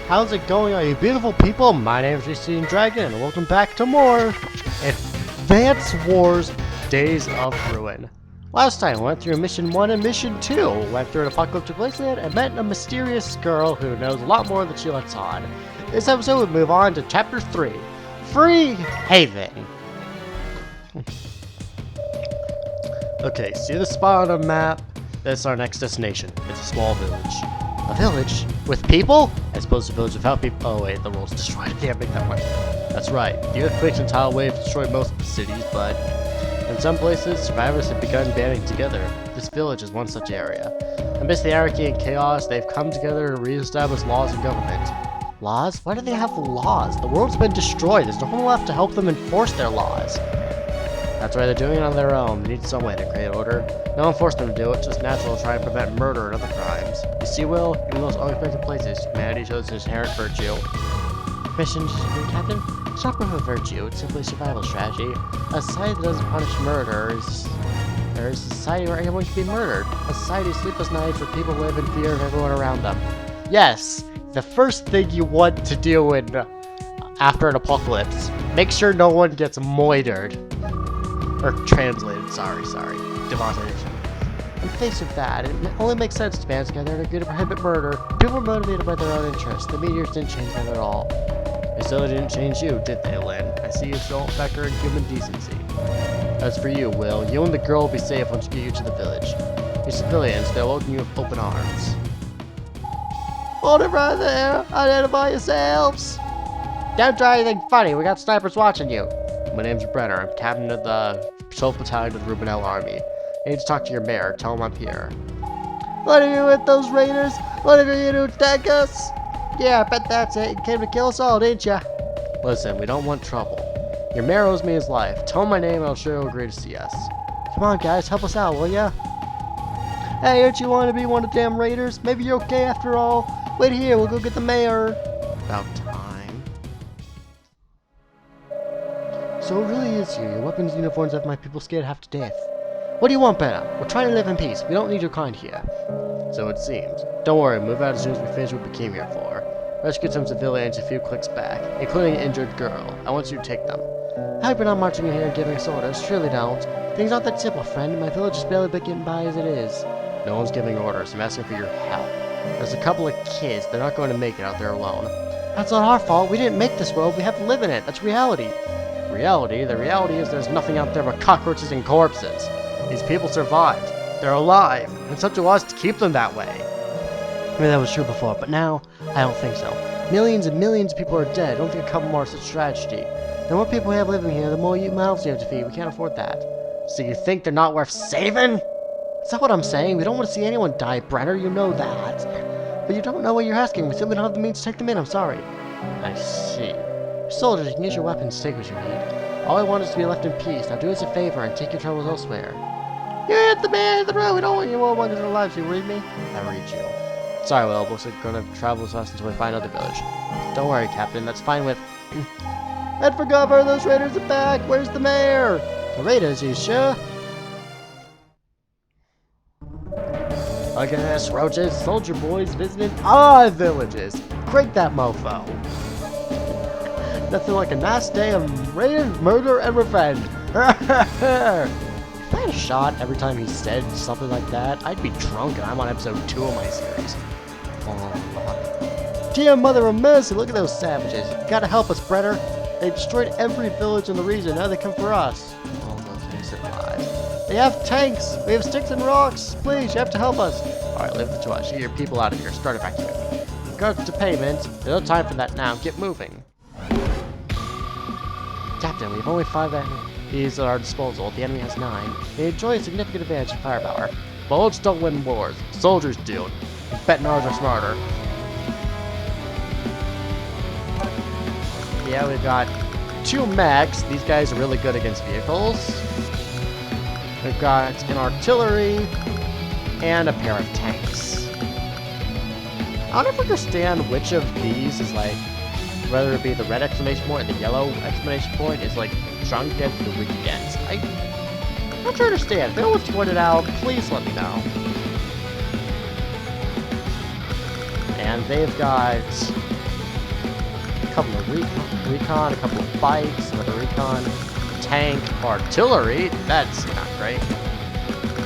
how's it going, all you beautiful people? My name is Justine Dragon, and welcome back to more Advance Wars Days of Ruin. Last time, we went through Mission 1 and Mission 2. Went through an apocalyptic wasteland and met a mysterious girl who knows a lot more than she lets on. This episode, we move on to Chapter 3, Free Haven. Okay, see the spot on the map? That's our next destination. It's a small village. A village? With people? I suppose a village without people. Oh wait, the world's destroyed. I can't make that one. That's right. The earthquakes and tidal waves destroyed most of the cities, but in some places, survivors have begun banding together. This village is one such area. Amidst the anarchy and chaos, they've come together to re-establish laws and government. Laws? Why do they have laws? The world's been destroyed. There's no one left to help them enforce their laws. That's why they're doing it on their own. They need some way to create order. No one forced them to do it, just natural to try and prevent murder and other crimes. You see, Will, even in those unexpected places, humanity shows its inherent virtue. Mission, Captain? It's not proof of virtue, it's simply a survival strategy. A society that doesn't punish murderers. There's a society where anyone can be murdered. A society of sleepless nights where people live in fear of everyone around them. Yes, the first thing you want to do after an apocalypse, make sure no one gets moitered. Or translated, sorry. Demonetization. In the face of that, it only makes sense to band together and agree to prohibit murder. People were motivated by their own interests. The meteors didn't change that at all. They still didn't change you, did they, Lynn? I see you still factor in human decency. As for you, Will, you and the girl will be safe once we get you to the village. You're civilians, they'll welcome you with open arms. Hold it right there! Identify yourselves! Don't try anything funny, we got snipers watching you. My name's Brenner. I'm captain of the 12th Battalion of the Rubinell Army. I need to talk to your mayor. Tell him I'm here. What are you with those raiders? What are you to attack us? Yeah, I bet that's it. You came to kill us all, didn't ya? Listen, we don't want trouble. Your mayor owes me his life. Tell him my name and I'll sure he'll agree to see us. Come on, guys. Help us out, will ya? Hey, don't you want to be one of the damn raiders? Maybe you're okay after all. Wait here. We'll go get the mayor. About time. So it really is you. Your weapons and uniforms have my people scared half to death. What do you want, Brenner? We're trying to live in peace. We don't need your kind here. So it seems. Don't worry, move out as soon as we finish what we came here for. Rescue some civilians a few clicks back, including an injured girl. I want you to take them. I hope you're not marching in here and giving us orders. Surely don't. Things aren't that simple, friend. My village is barely getting by as it is. No one's giving orders. I'm asking for your help. There's a couple of kids. They're not going to make it out there alone. That's not our fault. We didn't make this world. We have to live in it. That's reality. Reality? The reality is there's nothing out there but cockroaches and corpses. These people survived. They're alive. And it's up to us to keep them that way. Maybe that was true before, but now, I don't think so. Millions and millions of people are dead. I don't think a couple more is such tragedy. The more people we have living here, the more mouths we have to feed. We can't afford that. So you think they're not worth saving? Is that what I'm saying? We don't want to see anyone die, Brenner. You know that. But you don't know what you're asking. We simply don't have the means to take them in. I'm sorry. I see. Soldiers, you can use your weapons to take what you need. All I want is to be left in peace. Now do us a favor and take your troubles elsewhere. You hit the man in the road. We don't want you all ones in our lives. You read me? I read you. Sorry, Will. Looks like we're going to travel with us until we find another village. Don't worry, Captain. That's fine with... And for cover, those raiders are back. Where's the mayor? The raiders, you sure? I guess roaches, soldier boys visiting our villages. Break that mofo. Nothing like a nice day of raid, murder, and revenge. If I had a shot every time he said something like that, I'd be drunk and I'm on episode 2 of my series. Oh, dear mother of mercy, look at those savages. You gotta help us, Brenner. They destroyed every village in the region, now they come for us. Oh, those innocent lives. They have tanks. We have sticks and rocks. Please, you have to help us. Alright, leave it to us. Get your people out of here. Start evacuating. In regards to payment, there's no time for that now. Get moving. Captain, we have only 5 enemies at our disposal. The enemy has 9. They enjoy a significant advantage in firepower. Bullets don't win wars. Soldiers do. Betting ours are smarter. Yeah, we've got 2 mechs. These guys are really good against vehicles. We've got an artillery and a pair of tanks. I don't know if I understand which of these is like, whether it be the red exclamation point and the yellow exclamation point is like strong against the weak against. I'm not sure I understand. If anyone's pointed out, please let me know. And they've got a couple of recon, a couple of bikes, another recon, tank, artillery. That's not great. The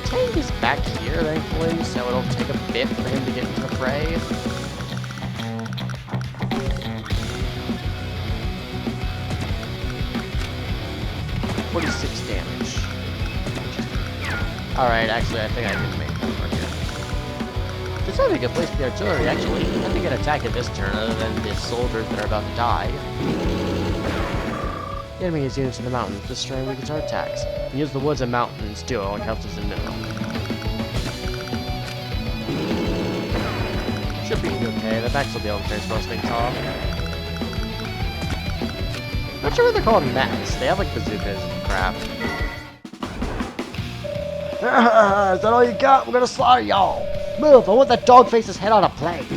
tank is back here, thankfully, so it'll take a bit for him to get into the fray. .46 damage. Alright, actually, I think I can make that work here. This would be a good place for the artillery, actually. Nothing can attack at this turn other than the soldiers that are about to die. The enemy is units in the mountains. This terrain weakens our attacks. We use the woods and mountains too, and counts as a minimum. Should be okay. The mechs will be able to transfer those things off. Not sure what they're called mechs. They have like bazookas and crap. Is that all you got? We're gonna slaughter y'all! Move! I want that dog face's head on a plate! Oh,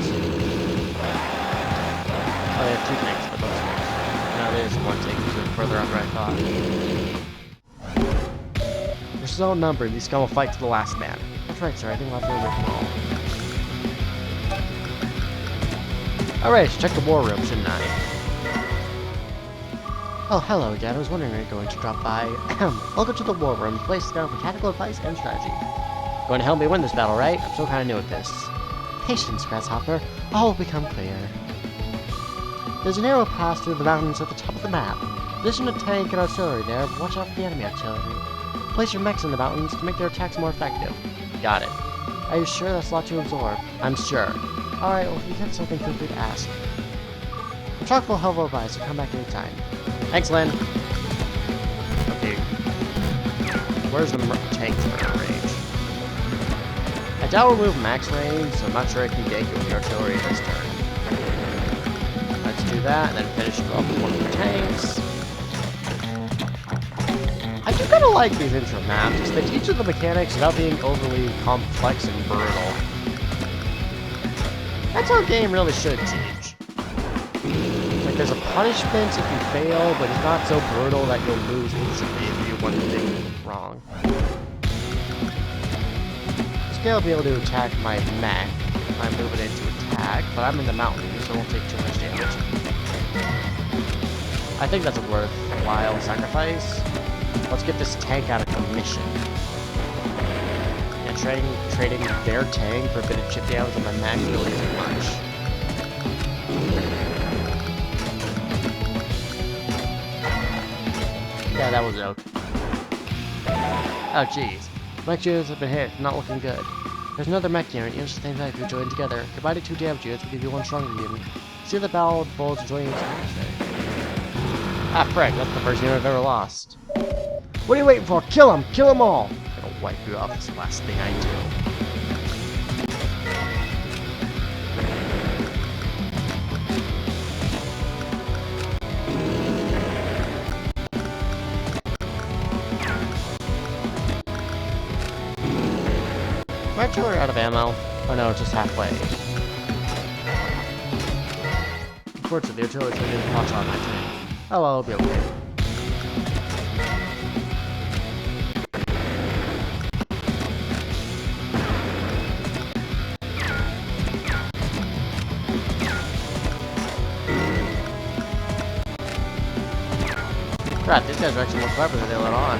they have two tanks, but those no, there is one taking to further on where I thought. We're so outnumbered, these scum will fight to the last man. That's right, sir, I think we'll have to remove them all. Alright, check the war room, shouldn't I? Oh, hello again. I was wondering when you're going to drop by. Welcome to the war room, the place to go for tactical advice and strategy. Going to help me win this battle, right? I'm still kind of new at this. Patience, Grasshopper. All will become clear. There's a narrow pass through the mountains at the top of the map. There's a tank and artillery there, but watch out for the enemy artillery. Place your mechs in the mountains to make their attacks more effective. Got it. Are you sure that's a lot to absorb? I'm sure. Alright, well if you get something, feel free to ask. I'm chock-full of helpful advice, so come back anytime. Thanks, Lynn. Okay. Where's the tank for range? I doubt we'll move max range, so I'm not sure I can gank it with the artillery this turn. Let's do that, and then finish off with one of the tanks. I do kind of like these intro maps, because they teach you the mechanics without being overly complex and brutal. That's how a game really should teach. There's a punishment if you fail, but it's not so brutal that you'll lose instantly if you do one thing wrong. This guy will be able to attack my mech if I move it into attack, but I'm in the mountains, so it won't take too much damage. I think that's a worthwhile sacrifice. Let's get this tank out of commission. Yeah, trading their tank for a bit of chip damage on my mech really isn't much. Yeah, that was oak. Oh, jeez. Mech units have been hit. Not looking good. There's another mech unit. Units the same type who joined together. Combining 2 damage units will give you 1 stronger unit. See the battle unfolds and join units. Ah, frick. That's the first unit I've ever lost. What are you waiting for? Kill him! Kill them all! I'm gonna wipe you off. It's the last thing I do. My artillery out of ammo. Oh no, just halfway. Unfortunately, the artillery's gonna get a punch on my tank. Oh well, it'll be okay. Crap, these guys are actually more clever than they let on.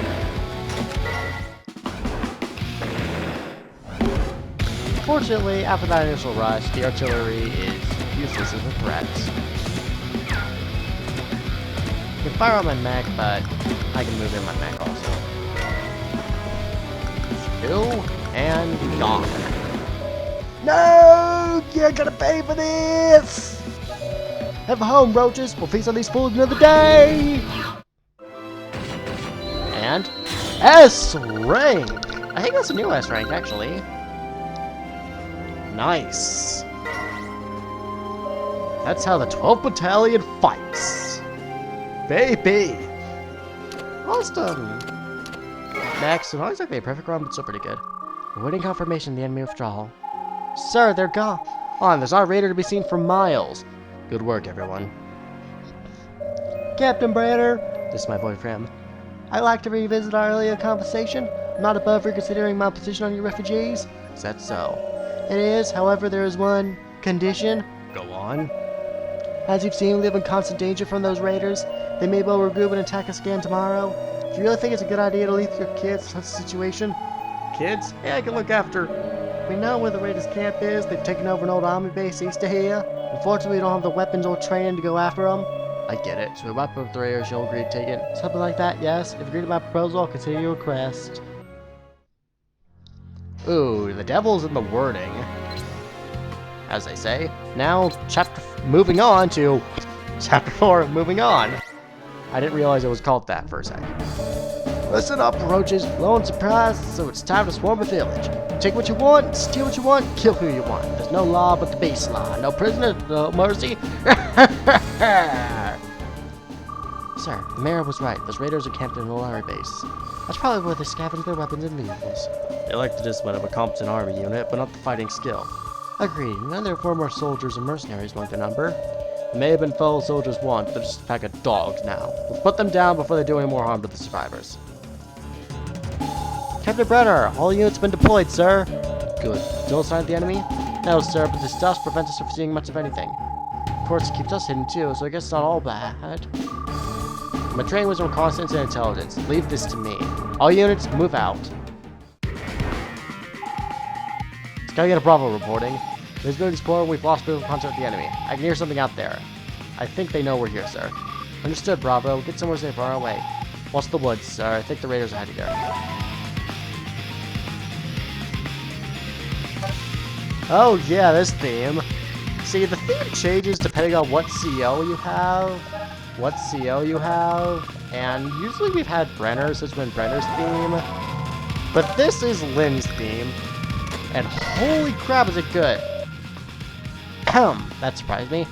Fortunately, after that initial rush, the artillery is useless as a threat. I can fire on my mech, but I can move in my mech also. Kill and gone. No! You're gonna pay for this! Have a home, roaches. We'll feast on these fools another day! And S rank! I think that's a new S rank, actually. Nice. That's how the 12th Battalion fights. Baby! Lost Max, not exactly a perfect run, but still pretty good. We're waiting confirmation of the enemy withdrawal. Sir, they're gone. There's not a raider to be seen for miles. Good work, everyone. Captain Branner, this is my voice for him. I'd like to revisit our earlier conversation. I'm not above reconsidering my position on you refugees. Is that so? It is, however, there is one condition. Go on. As you've seen, we live in constant danger from those raiders. They may well regroup and attack us again tomorrow. Do you really think it's a good idea to leave your kids in such a situation? Kids? Yeah, I can look after. We know where the raiders' camp is. They've taken over an old army base east of here. Unfortunately, we don't have the weapons or training to go after them. I get it. So we wipe up the raiders, you'll agree to take it. Something like that, yes. If you agree to my proposal, I'll consider your request. Ooh, the devil's in the wording, as they say. Now, moving on to chapter 4, moving on. I didn't realize it was called that for a second. Listen up, roaches. Low on surprise, so it's time to swarm a village. Take what you want, steal what you want, kill who you want. There's no law but the base law. No prisoner, no mercy. Sir, the mayor was right. Those raiders are camped in an old army base. That's probably where they scavenge their weapons and vehicles. They like the discipline of a competent army unit, but not the fighting skill. Agreed. None of their former soldiers and mercenaries among the number. They may have been fellow soldiers once, they're just a pack of dogs now. We'll put them down before they do any more harm to the survivors. Captain Brenner, all units have been deployed, sir. Good. Still assigned the enemy? No, sir, but this dust prevents us from seeing much of anything. Of course, it keeps us hidden too, so I guess it's not all bad. My training was on reconnaissance and intelligence. Leave this to me. All units, move out. Scouting at a Bravo reporting. There's been exploring, we've lost visual contact with the enemy. I can hear something out there. I think they know we're here, sir. Understood, Bravo. Get somewhere safe on our way. Watch the woods, sir. I think the raiders are hiding there. Oh yeah, this theme. See, the theme changes depending on what CO you have. And usually we've had Brenner's, this has been Brenner's theme. But this is Lynn's theme. And holy crap, is it good. That surprised me.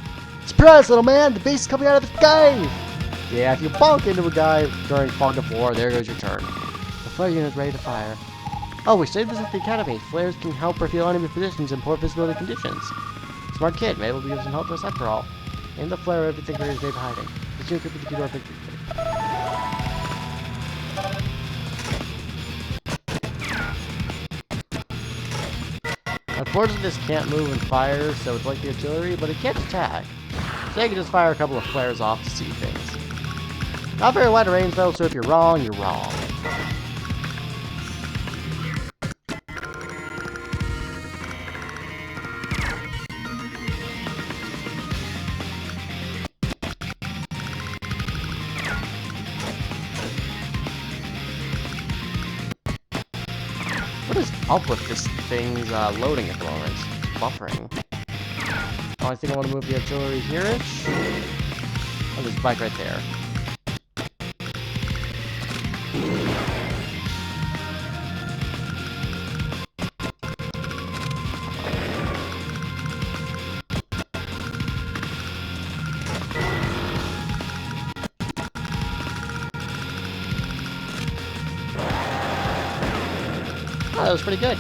Surprise, little man! The beast is coming out of the cave! Yeah, if you bonk into a guy during Fog of War, there goes your turn. The flare unit is ready to fire. Oh, we studied this at the academy. Flares can help reveal enemy positions in poor visibility conditions. Smart kid, maybe we'll give some help to us after all. Aim the flare at everything raiders may be hiding. This unit could be the key to our victory. Unfortunately, this can't move and fire, so it's like the artillery, but it can't attack. So you can just fire a couple of flares off to see things. Not very wide range though, so if you're wrong, you're wrong. What is up with this thing's loading at the moment? Buffering. Oh, I think I want to move the artillery here-ish. Oh, there's a bike right there. Oh, that was pretty good.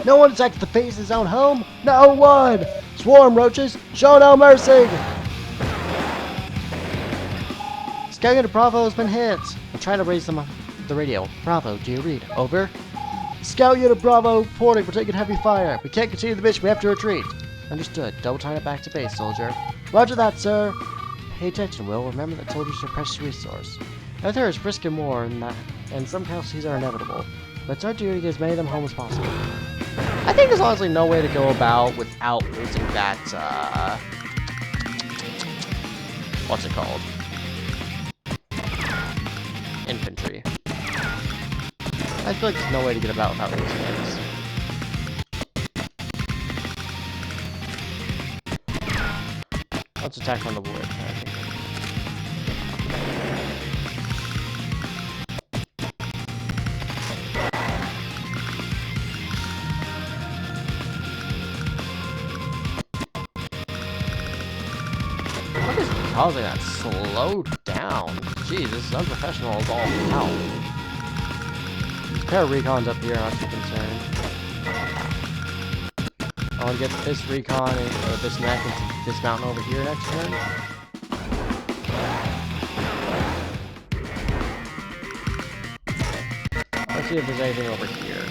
No one attacks the face of his own home? No one! Swarm, roaches! Show no mercy! Sky Unit Bravo has been hit. I'm trying to raise them on the radio. Bravo, do you read? Over. Scout Unit Bravo reporting, we're taking heavy fire. We can't continue the mission, we have to retreat. Understood. Double time it back to base, soldier. Roger that, sir. Pay attention, Will. Remember that soldiers are a precious resource. Out there is risk and more, and some casualties are inevitable. But it's our duty to get as many of them home as possible. I think there's honestly no way to go about without losing that, what's it called? Infantry. I feel like there's no way to get about without losing things. Let's attack on the wood. I think. What is causing that? Slow down. Jeez, this is unprofessional as all hell. There's a pair of recons up here, I'm not too concerned. I want to get this recon or this neck into this mountain over here next turn. Let's see if there's anything over here.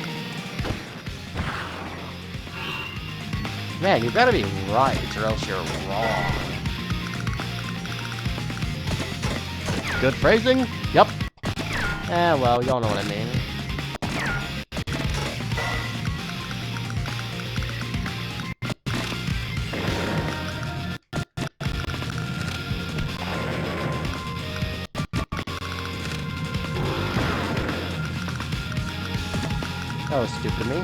Man, you better be right, or else you're wrong. Good phrasing? Yup. Eh, well, y'all know what I mean. That was stupid of me.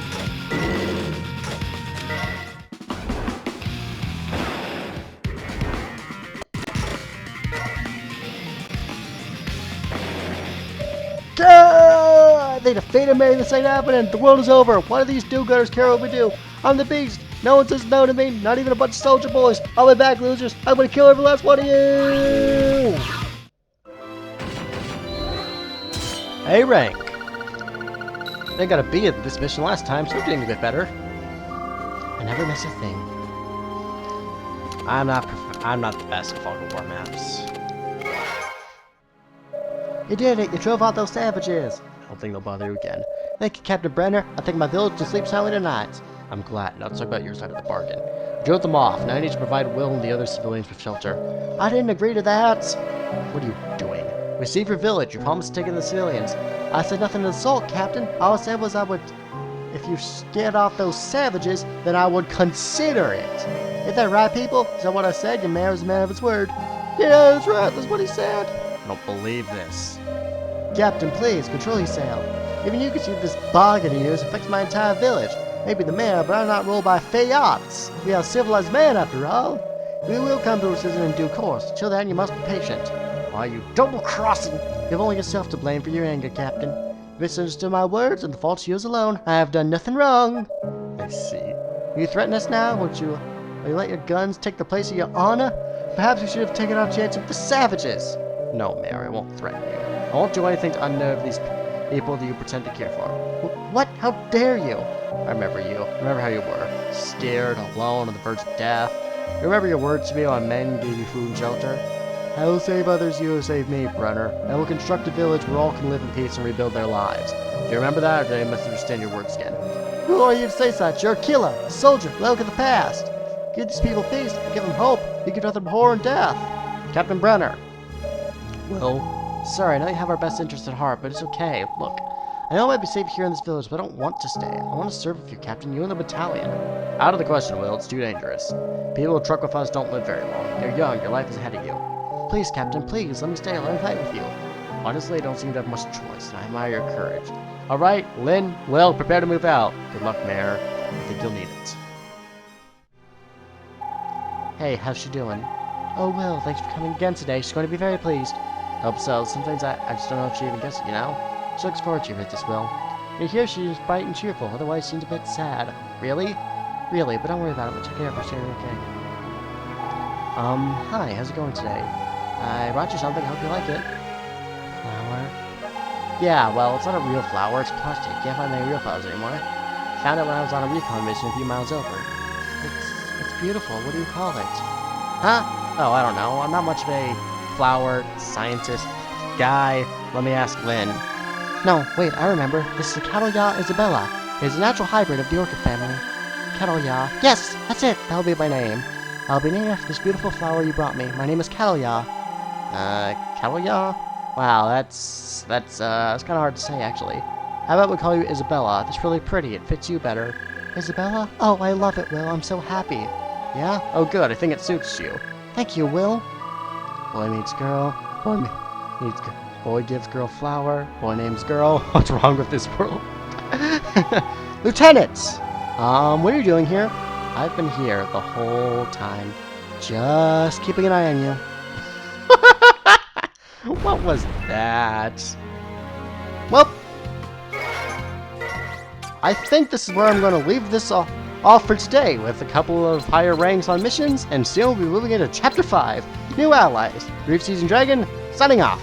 They defeated me. This ain't happening. The world is over. Why do these do-gooders care what we do? I'm the beast. No one says no to me. Not even a bunch of soldier boys. I'll be back, losers. I'm gonna kill every last one of you. Hey, rank. I got a B at this mission last time, so I'm doing a bit better. I never miss a thing. I'm not the best at Fog of War maps. You did it! You drove out those savages! I don't think they'll bother you again. Thank you, Captain Brenner. I'll take my village to sleep soundly tonight. I'm glad. Now let's talk about your side of the bargain. I drove them off. Now I need to provide Will and the other civilians with shelter. I didn't agree to that! What are you doing? Receive your village. You promised to take in the civilians. I said nothing to assault, Captain. All I said was I would... If you scared off those savages, then I would consider it. Is that right, people? Is that what I said? Your mayor is a man of his word. Yeah, that's right. That's what he said. I don't believe this. Captain, please, control your sail. Even you can see this bargain of yours affects my entire village. Maybe the mayor, but I'm not ruled by fiats. We are civilized men, after all. We will come to a decision in due course. Till then, you must be patient. Why are you double-crossing? You have only yourself to blame for your anger, Captain. You misunderstood my words, and the fault's yours alone. I have done nothing wrong. I see. Will you threaten us now? Will you let your guns take the place of your honor? Perhaps we should have taken our chance with the savages. No, Mayor, I won't threaten you. I won't do anything to unnerve these people that you pretend to care for. What? How dare you? I remember you. I remember how you were. Scared, alone, on the verge of death. You remember your words to me when men gave you food and shelter? I will save others, you will save me, Brenner. I will construct a village where all can live in peace and rebuild their lives. Do you remember that, or did I misunderstand your words again? Who are you to say such? You're a killer, a soldier, look at the past. Give these people peace, give them hope. You give nothing but horror and death. Captain Brenner. Well, sorry, I know you have our best interests at heart, but it's okay. Look, I know I might be safe here in this village, but I don't want to stay. I want to serve with you, Captain, you and the battalion. Out of the question, Will. It's too dangerous. People who truck with us don't live very long. You're young, your life is ahead of you. Please, Captain, please, let me stay. Let me fight with you. Honestly, I don't seem to have much choice, and I admire your courage. Alright, Lynn, Will, prepare to move out. Good luck, Mayor. I think you'll need it. Hey, how's she doing? Oh, Will, thanks for coming again today. She's going to be very pleased. Hope so. Sometimes I just don't know if she even gets it, you know? She looks forward to your visit, Will. And here she is bright and cheerful, otherwise seems a bit sad. Really? Really, but don't worry about it. We'll check it out for sure, okay? Hi, how's it going today? I brought you something, I hope you like it. Flower? Yeah, well, it's not a real flower, it's plastic. Can't find any real flowers anymore. Found it when I was on a recon mission a few miles over. It's beautiful. What do you call it? Huh? Oh, I don't know. I'm not much of a flower scientist guy. Let me ask Lynn. No, wait, I remember. This is a Catalya Isabella. It is a natural hybrid of the orchid family. Catalya. Yes, that's it. That'll be my name. I'll be named after this beautiful flower you brought me. My name is Catalya. Catalya? Wow, that's kind of hard to say, actually. How about we call you Isabella? That's really pretty. It fits you better. Isabella? Oh, I love it, Will. I'm so happy. Yeah? Oh, good. I think it suits you. Thank you, Will. Boy meets girl. Boy gives girl flower. Boy names girl. What's wrong with this world? Lieutenant! What are you doing here? I've been here the whole time. Just keeping an eye on you. What was that? Well, I think this is where I'm going to leave this off for today, with a couple of higher ranks on missions, and soon we'll be moving into Chapter 5, New Allies. Grief Season Dragon, signing off.